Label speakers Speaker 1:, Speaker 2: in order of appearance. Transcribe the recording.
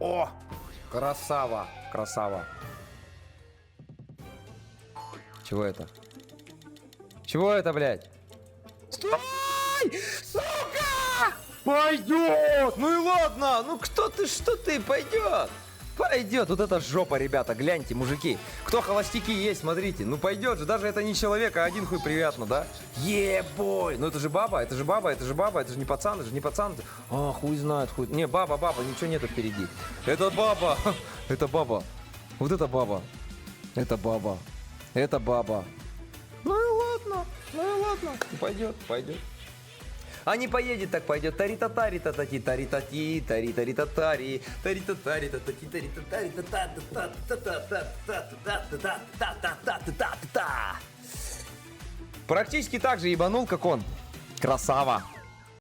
Speaker 1: О! Красава! Красава! Чего это? Чего это, блядь? Стой! Сука! Пойдет! Ну и ладно! Ну кто ты, что ты? Пойдет! Пойдет! Вот это жопа, ребята, гляньте, мужики. Кто холостяки есть, смотрите. Ну пойдет же, даже это не человек, а один хуй приятно, да? Ебой! Ну это же баба, это же баба, это же баба, это же не пацан, это же не пацан. А, хуй знает, хуй. Не, баба, ничего нету впереди. Это баба! Это баба. Вот это баба. Это баба. Это баба. Ну и ладно, пойдет, пойдет. А не поедет, так пойдет. Тари-татари, татати, тари-тати, тари-тари-татари, тари-татари, татати, тари-татари, та-та-та-та-та-та-та-та-та-та-та-та-та-та-та. Практически так же ебанул, как он. Красава.